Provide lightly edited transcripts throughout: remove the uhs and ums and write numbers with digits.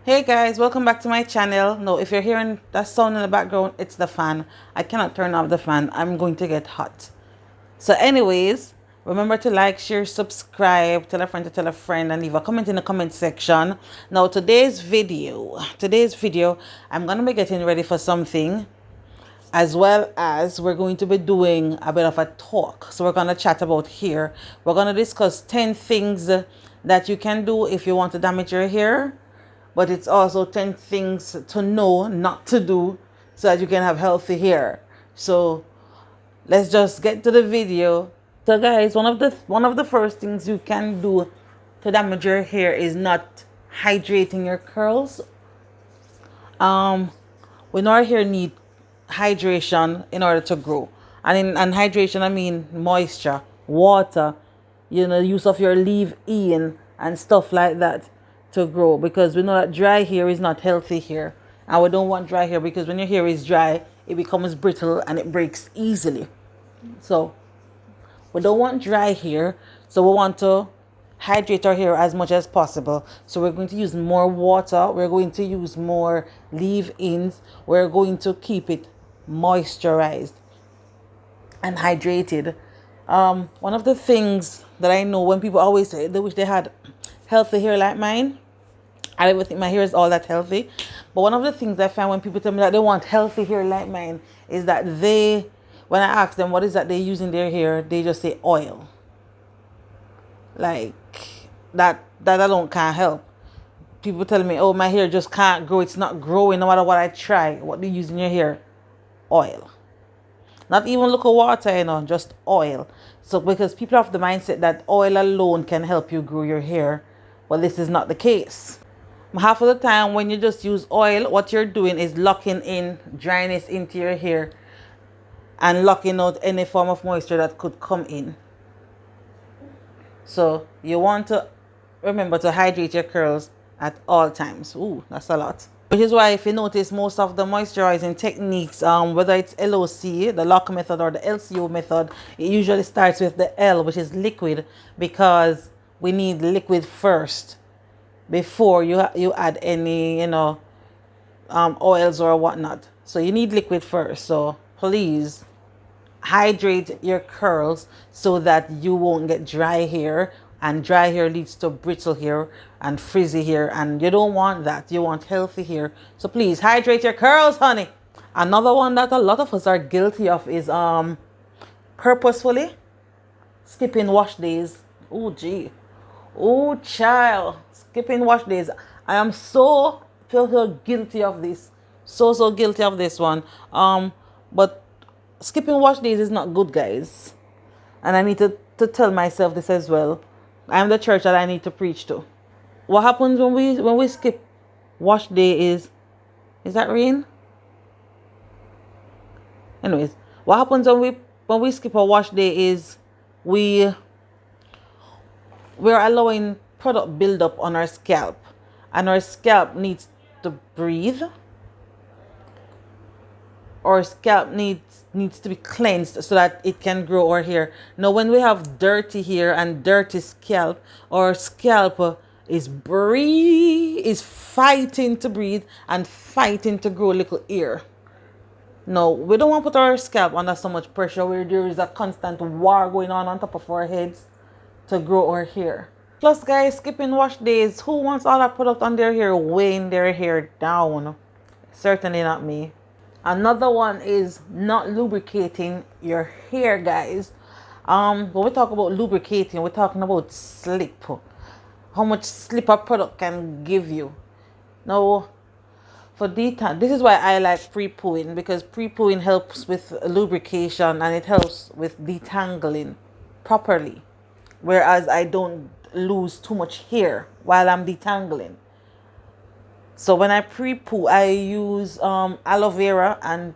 Hey guys, welcome back to my channel. No, if you're hearing that sound in the background, it's the fan. I cannot turn off the fan. I'm going to get hot. So anyways, remember to like, share, subscribe, tell a friend to tell a friend, and leave a comment in the comment section. Now today's video, I'm going to be getting ready for something, as well as we're going to be doing a bit of a talk. So we're going to chat about hair. We're going to discuss 10 things that you can do if you want to damage your hair, but it's also 10 things to know not to do so that you can have healthy hair. So let's just get to the video. So guys, one of the first things you can do to damage your hair is not hydrating your curls. We know our hair need hydration in order to grow, and hydration I mean moisture, water, use of your leave-in and stuff like that to grow, because we know that dry hair is not healthy hair, and we don't want dry hair, because when your hair is dry it becomes brittle and it breaks easily. So we don't want dry hair, so we want to hydrate our hair as much as possible. So we're going to use more water, we're going to use more leave-ins, we're going to keep it moisturized and hydrated. One of the things that I know, when people always say they wish they had healthy hair like mine, I don't think my hair is all that healthy. But one of the things I find when people tell me that they want healthy hair like mine is that when I ask them what is that they use in their hair, they just say oil. Like that alone can't help. People tell me, oh, my hair just can't grow. It's not growing no matter what I try. What do you use in your hair? Oil. Not even local water, just oil. So because people have the mindset that oil alone can help you grow your hair, but this is not the case. Half of the time when you just use oil, what you're doing is locking in dryness into your hair and locking out any form of moisture that could come in. So you want to remember to hydrate your curls at all times. Ooh, that's a lot. Which is why if you notice, most of the moisturizing techniques, whether it's LOC, the lock method, or the LCO method, it usually starts with the L, which is liquid, because we need liquid first before you add any oils or whatnot. So you need liquid first. So please hydrate your curls so that you won't get dry hair, and dry hair leads to brittle hair and frizzy hair, and you don't want that. You want healthy hair. So please hydrate your curls, honey. Another one that a lot of us are guilty of is purposefully skipping wash days. Oh gee. Oh child, skipping wash days. I am so guilty of this. So guilty of this one. But skipping wash days is not good, guys. And I need to tell myself this as well. I'm the church that I need to preach to. What happens when we skip wash day is that rain? Anyways, what happens when we skip a wash day is we're allowing product buildup on our scalp, and our scalp needs to breathe. Our scalp needs to be cleansed so that it can grow our hair. Now when we have dirty hair and dirty scalp, our scalp is fighting to breathe and fighting to grow a little hair. No, we don't want to put our scalp under so much pressure where there is a constant war going on top of our heads to grow our hair. Plus, guys, skipping wash days, who wants all that product on their hair weighing their hair down? Certainly not me. Another one is not lubricating your hair, guys. When we talk about lubricating, we're talking about slip. How much slip a product can give you. Now, for detang, this is why I like pre-pooing, because pre-pooing helps with lubrication and it helps with detangling properly. Whereas I don't lose too much hair while I'm detangling. So when I pre-poo, I use aloe vera and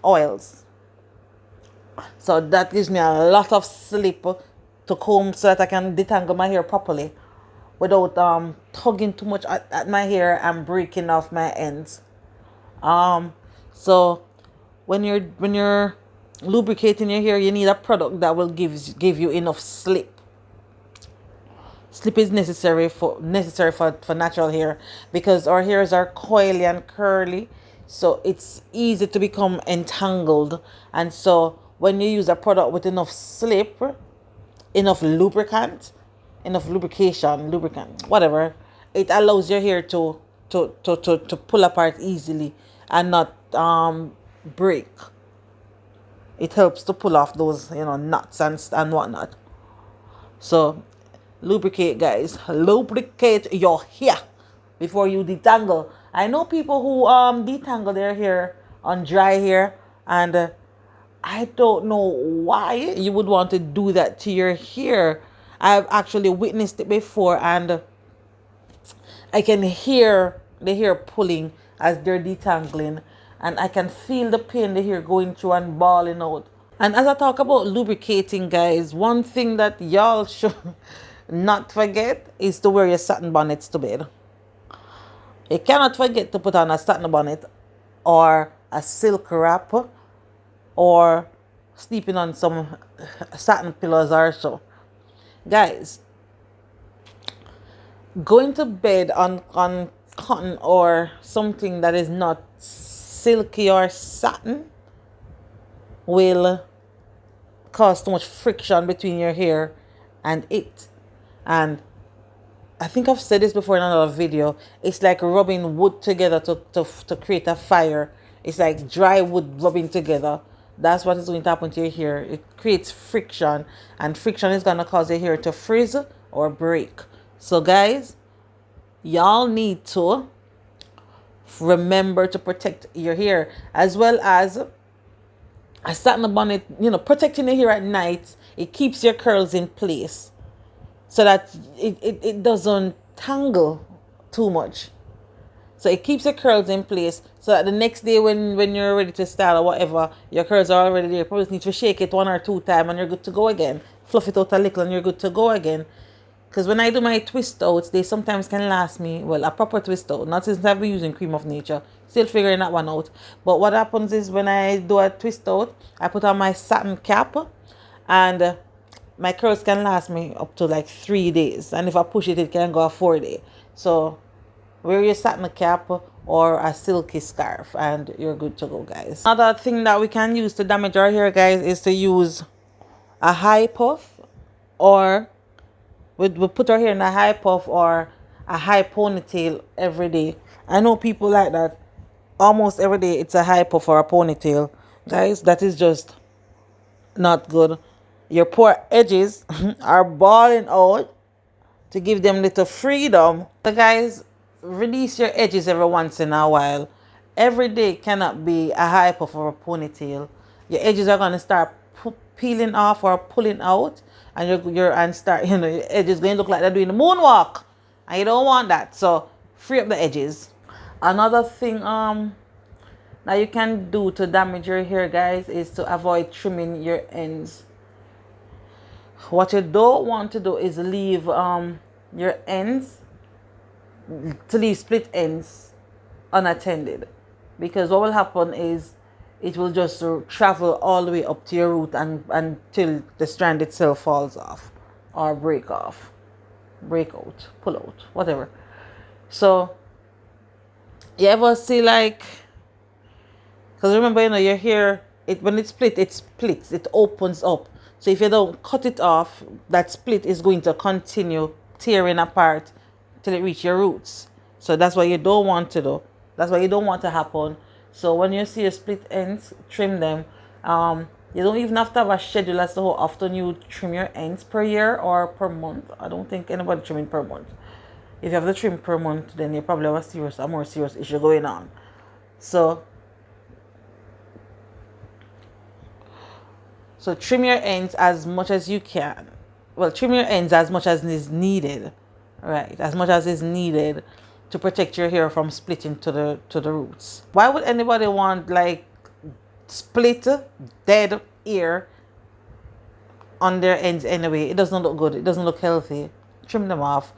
oils. So that gives me a lot of slip to comb so that I can detangle my hair properly without tugging too much at my hair and breaking off my ends. So when you're lubricating your hair, you need a product that will give you enough slip. Slip is necessary for natural hair, because our hairs are coily and curly, so it's easy to become entangled. And so when you use a product with enough slip, enough lubricant, whatever, it allows your hair to pull apart easily and not break. It helps to pull off those, knots and whatnot. So lubricate, guys. Lubricate your hair before you detangle. I know people who detangle their hair on dry hair, and I don't know why you would want to do that to your hair. I've actually witnessed it before, and I can hear the hair pulling as they're detangling, and I can feel the pain the hair going through and balling out. And as I talk about lubricating, guys, one thing that y'all should not forget is to wear your satin bonnets to bed. You cannot forget to put on a satin bonnet or a silk wrap, or sleeping on some satin pillows or so. Guys, going to bed on cotton or something that is not silky or satin will cause too much friction between your hair and it. And I think I've said this before in another video. It's like rubbing wood together to create a fire. It's like dry wood rubbing together. That's what is going to happen to your hair. It creates friction, and friction is going to cause your hair to frizz or break. So guys, y'all need to remember to protect your hair, as well as a satin bonnet, protecting your hair at night. It keeps your curls in place so that it doesn't tangle too much. So it keeps your curls in place so that the next day when you're ready to style or whatever, your curls are already there. You probably need to shake it 1 or 2 times and you're good to go again. Fluff it out a little and you're good to go again. Because when I do my twist outs, they sometimes can last me, well, a proper twist out. Not since I've been using Cream of Nature. Still figuring that one out. But what happens is when I do a twist out, I put on my satin cap, and my curls can last me up to like 3 days. And if I push it, it can go a 4 day. So wear your satin cap or a silky scarf and you're good to go, guys. Another thing that we can use to damage our hair, guys, is to use a high puff, or we put our hair in a high puff or a high ponytail every day. I know people like that. Almost every day it's a high puff or a ponytail. Guys, that is just not good. Your poor edges are balling out to give them little freedom. So guys, release your edges every once in a while. Every day cannot be a high puff or a ponytail. Your edges are going to start peeling off or pulling out, and your edges going to look like they're doing the moonwalk, and you don't want that. So free up the edges. Another thing that you can do to damage your hair, guys, is to avoid trimming your ends. What you don't want to do is leave your ends, to leave split ends unattended, because what will happen is it will just travel all the way up to your root and until the strand itself falls off or break off, break out, pull out, whatever. So you ever see, like, because remember, your hair, when it splits, it opens up. So if you don't cut it off, that split is going to continue tearing apart till it reaches your roots. So that's what you don't want to do. That's what you don't want to happen. So when you see your split ends, trim them. You don't even have to have a schedule as to how often you trim your ends per year or per month. I don't think anybody trimming per month. If you have the trim per month, then you probably have a more serious issue going on. So trim your ends as much as you can. Well, trim your ends as much as is needed. Right, as much as is needed to protect your hair from splitting to the roots. Why would anybody want like split dead hair on their ends anyway? It doesn't look good. It doesn't look healthy. Trim them off.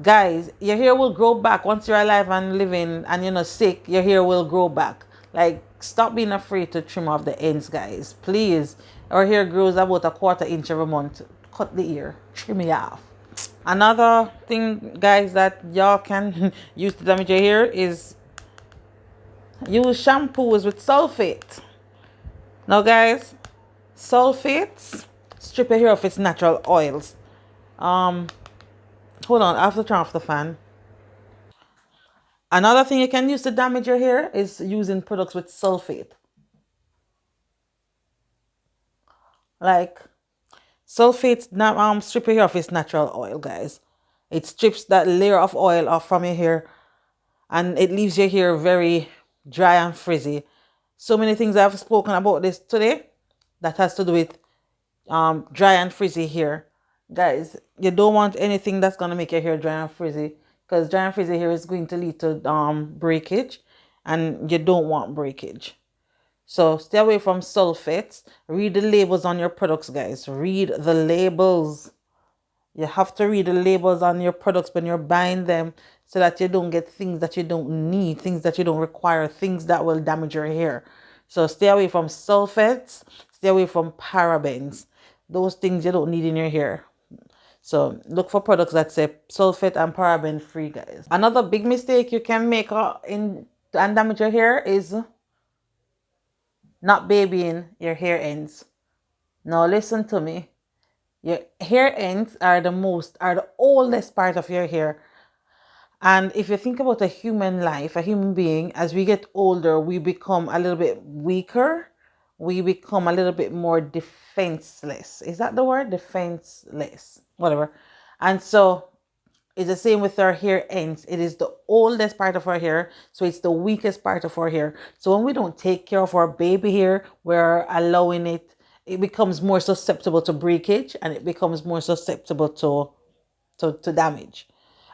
Guys, your hair will grow back once you're alive and living and you're not sick. Your hair will grow back. Like, stop being afraid to trim off the ends, guys. Please. Our hair grows about 1/4 inch every month. Cut the ear. Trim it off. Another thing, guys, that y'all can use to damage your hair is use shampoos with sulfate. Now, guys, sulfates strip your hair of its natural oils. Um, Hold on, I have to turn off the fan. Another thing you can use to damage your hair is using products with sulfate. Like sulfates strip your hair of its natural oil, guys. It strips that layer of oil off from your hair and it leaves your hair very dry and frizzy. So many things I've spoken about this today that has to do with dry and frizzy hair. Guys, you don't want anything that's gonna make your hair dry and frizzy, because dry and frizzy hair is going to lead to breakage, and you don't want breakage. So stay away from sulfates. Read the labels on your products, guys. Read the labels. You have to read the labels on your products when you're buying them, so that you don't get things that you don't need, things that you don't require, things that will damage your hair. So stay away from sulfates, stay away from parabens. Those things you don't need in your hair. So look for products that say sulfate and paraben free, guys. Another big mistake you can make in and damage your hair is not babying your hair ends. Now listen to me. Your hair ends are the oldest part of your hair. And if you think about a human life, a human being, as we get older, we become a little bit weaker. We become a little bit more defenseless. Is that the word? Defenseless. Whatever. And so it's the same with our hair ends. It is the oldest part of our hair, so it's the weakest part of our hair. So when we don't take care of our baby hair, we're allowing it becomes more susceptible to breakage, and it becomes more susceptible to damage.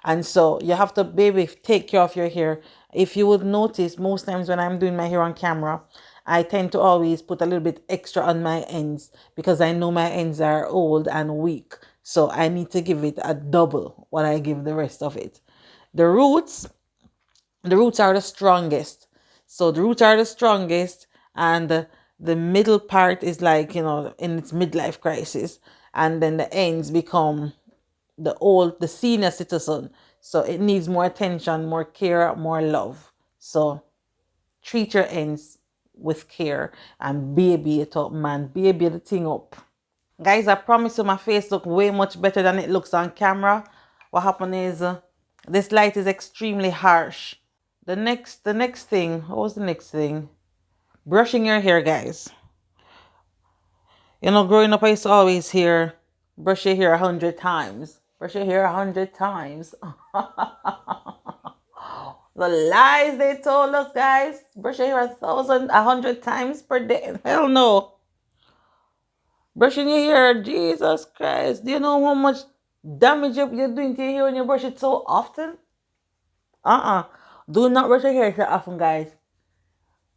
And so you have to, baby, take care of your hair. If you would notice, most times when I'm doing my hair on camera, I tend to always put a little bit extra on my ends, because I know my ends are old and weak. So I need to give it a double what I give the rest of it. The roots, the roots are the strongest. So the roots are the strongest, and the middle part is like, in its midlife crisis. And then the ends become the senior citizen. So it needs more attention, more care, more love. So treat your ends with care and baby it up, man. Baby the thing up. Guys, I promise you my face look way much better than it looks on camera. What happened is this light is extremely harsh. The next thing, what was the next thing? Brushing your hair, guys. Growing up I used to always hear, brush your hair 100 times. Brush your hair 100 times. The lies they told us, guys. Brush your hair 100 times per day. Hell no. Brushing your hair, Jesus Christ. Do you know how much damage you're doing to your hair when you brush it so often? Do not brush your hair so often, guys.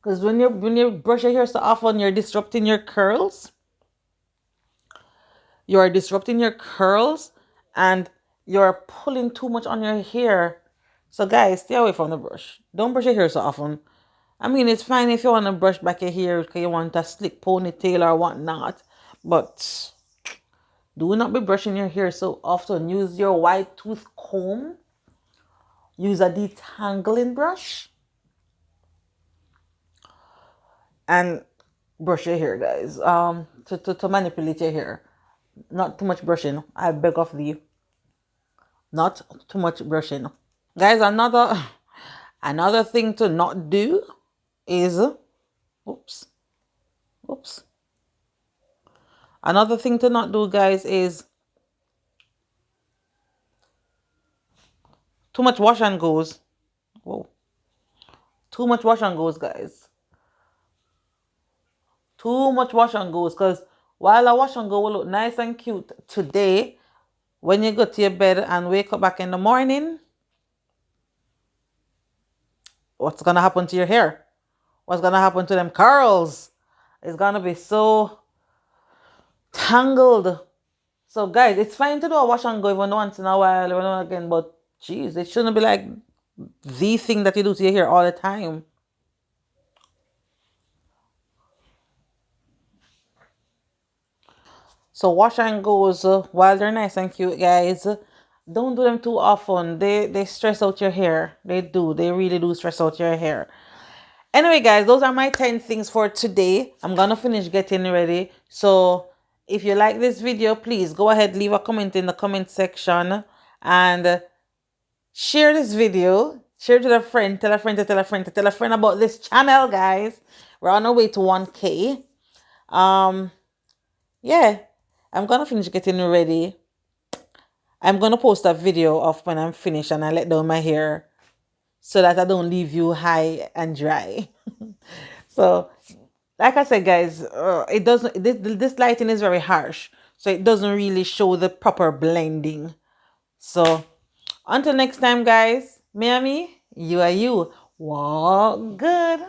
Because when you brush your hair so often, you're disrupting your curls. You are disrupting your curls, and you're pulling too much on your hair. So guys, stay away from the brush. Don't brush your hair so often. I mean, it's fine if you want to brush back your hair because you want a slick ponytail or whatnot. But do not be brushing your hair so often. Use your white tooth comb. Use a detangling brush. And brush your hair, guys. To manipulate your hair. Not too much brushing. I beg of thee. Not too much brushing. Guys, another thing to not do is, oops. Another thing to not do, guys, is too much wash and goes. Whoa. Too much wash and goes, guys. Too much wash and goes, because while a wash and go will look nice and cute today, when you go to your bed and wake up back in the morning, what's gonna happen to your hair? What's gonna happen to them curls? It's gonna be so tangled. So guys, it's fine to do a wash and go even once in a while, every now and again, but jeez, it shouldn't be like the thing that you do to your hair all the time. So wash and goes, while they're nice and cute, guys, don't do them too often. They stress out your hair. They do. They really do stress out your hair. Anyway, guys, those are my 10 things for today. I'm gonna finish getting ready. So if you like this video, please go ahead, leave a comment in the comment section, and share this video. Share it to a friend, tell a friend to tell a friend to tell a friend about this channel, guys. We're on our way to 1K. Yeah, I'm gonna finish getting ready. I'm gonna post a video of when I'm finished and I let down my hair so that I don't leave you high and dry. So, like I said, guys, it doesn't. This lighting is very harsh, so it doesn't really show the proper blending. So, until next time, guys, Miami, you are you. Walk good.